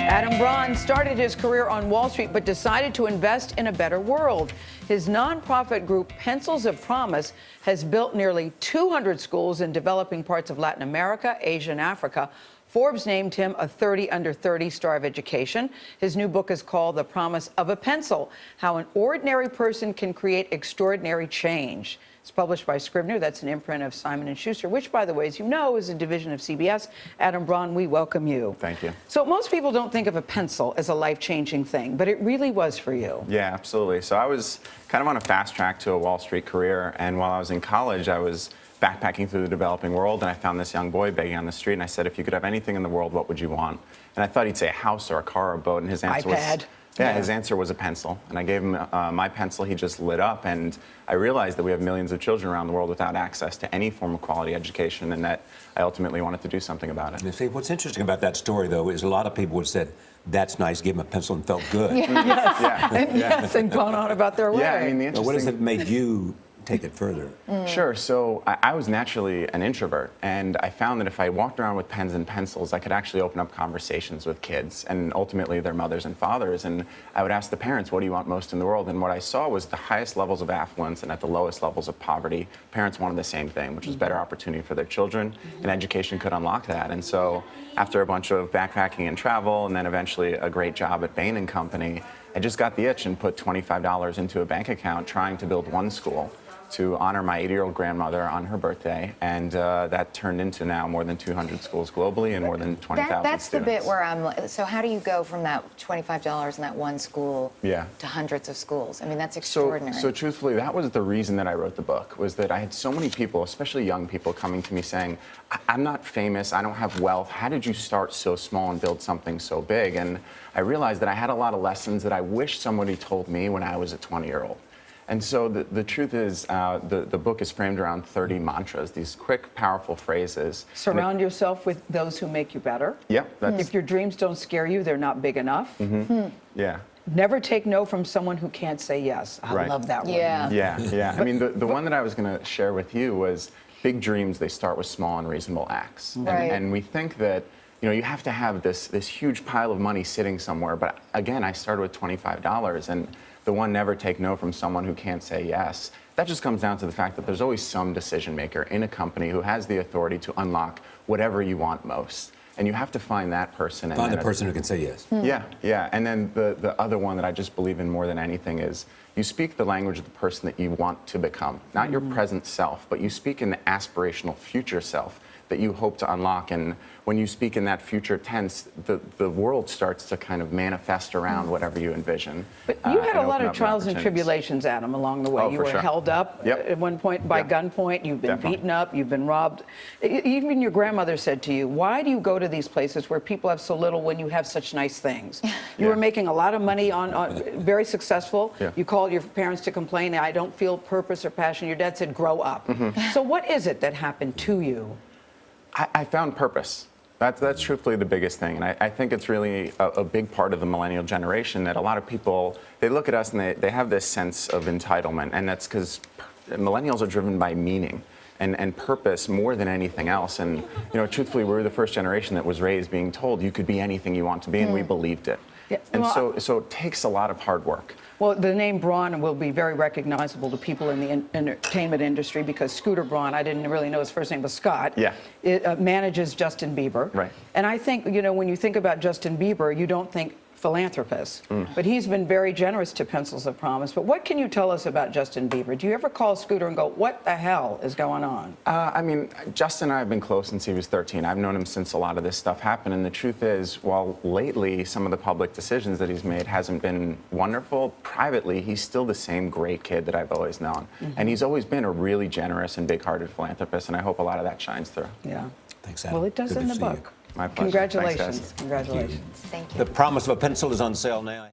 Adam Braun started his career on Wall Street but decided to invest in a better world. His nonprofit group, Pencils of Promise, has built nearly 200 schools in developing parts of Latin America, Asia, and Africa. Forbes named him a 30 under 30 star of education. His new book is called The Promise of a Pencil: How an Ordinary Person Can Create Extraordinary Change. It's published by Scribner. That's an imprint of Simon Schuster, which, by the way, as you know, is a division of CBS. Adam Braun, we welcome you. Thank you. So most people don't think of a pencil as a life-changing thing, but it really was for you. Yeah, absolutely. So I was kind of on a fast track to a Wall Street career, and while I was in college, I was backpacking through the developing world, and I found this young boy begging on the street, and I said, if you could have anything in the world, what would you want? And I thought he'd say a house or a car or a boat, and his answer iPad. was... Yeah, his answer was a pencil. And I gave him my pencil. He just lit up. And I realized that we have millions of children around the world without access to any form of quality education, and that I ultimately wanted to do something about it. You see, what's interesting about that story, though, is a lot of people would have said, that's nice, give him a pencil and felt good. Yes, yes, and gone on about their way. Yeah, I mean, the But what has it made you take it further? Sure. So I was naturally an introvert, and I found that if I walked around with pens and pencils, I could actually open up conversations with kids and ultimately their mothers and fathers. And I would ask the parents, what do you want most in the world? And what I saw was the highest levels of affluence and at the lowest levels of poverty, parents wanted the same thing, which was better opportunity for their children, and education could unlock that. And so after a bunch of backpacking and travel, and then eventually a great job at Bain & Company, I just got the itch and put $25 into a bank account trying to build one school to honor my 80-year-old grandmother on her birthday, and that turned into now more than 200 schools globally and more than 20,000 students. That's the bit where I'm like, so how do you go from that $25 in that one school to hundreds of schools? I mean, that's extraordinary. So truthfully, that was the reason that I wrote the book, was that I had so many people, especially young people, coming to me saying, I'm not famous, I don't have wealth, how did you start so small and build something so big? And I realized that I had a lot of lessons that I wish somebody told me when I was a 20-year-old. And so the truth is, the book is framed around 30 mantras, these quick, powerful phrases. Surround yourself with those who make you better. Yeah. If your dreams don't scare you, they're not big enough. Yeah. Never take no from someone who can't say yes. I love that one. Yeah. I mean, the one that I was going to share with you was big dreams, they start with small and reasonable acts. Right. And we think that, you know, you have to have this huge pile of money sitting somewhere. But again, I started with $25, and the one, never take no from someone who can't say yes. That just comes down to the fact that there's always some decision maker in a company who has the authority to unlock whatever you want most. And you have to find that person. Find the person who can say yes. Yeah. And then the other one that I just believe in more than anything is you speak the language of the person that you want to become. Not your present self, but you speak in the aspirational future self that you hope to unlock. And when you speak in that future tense, the world starts to kind of manifest around whatever you envision. But you had a lot of trials and tribulations, Adam, along the way. Oh, you for were sure. held up at one point by gunpoint. You've been beaten up. You've been robbed. Even your grandmother said to you, why do you go to these places where people have so little when you have such nice things? You were making a lot of money, very successful. You called your parents to complain, I don't feel purpose or passion. Your dad said, grow up. So what is it that happened to you? I found purpose. That's truthfully the biggest thing. And I think it's really a big part of the millennial generation that a lot of people, they look at us and they have this sense of entitlement. And that's because millennials are driven by meaning and purpose more than anything else. And, you know, truthfully, we were the first generation that was raised being told you could be anything you want to be, and we believed it. And so it takes a lot of hard work. Well, the name Braun will be very recognizable to people in the entertainment industry because Scooter Braun, I didn't really know his first name was Scott, manages Justin Bieber. Right. And I think, you know, when you think about Justin Bieber, you don't think philanthropist. But he's been very generous to Pencils of Promise. But what can you tell us about Justin Bieber? Do you ever call Scooter and go, what the hell is going on? I mean, Justin and I have been close since he was 13. I've known him since a lot of this stuff happened. And the truth is, while lately some of the public decisions that he's made hasn't been wonderful, privately, he's still the same great kid that I've always known. And he's always been a really generous and big-hearted philanthropist. And I hope a lot of that shines through. Yeah. Thanks, Adam. Well, it does Good in to the see you. book. My pleasure. Congratulations. Thanks, guys. Congratulations. Thank you. The Promise of a Pencil is on sale now.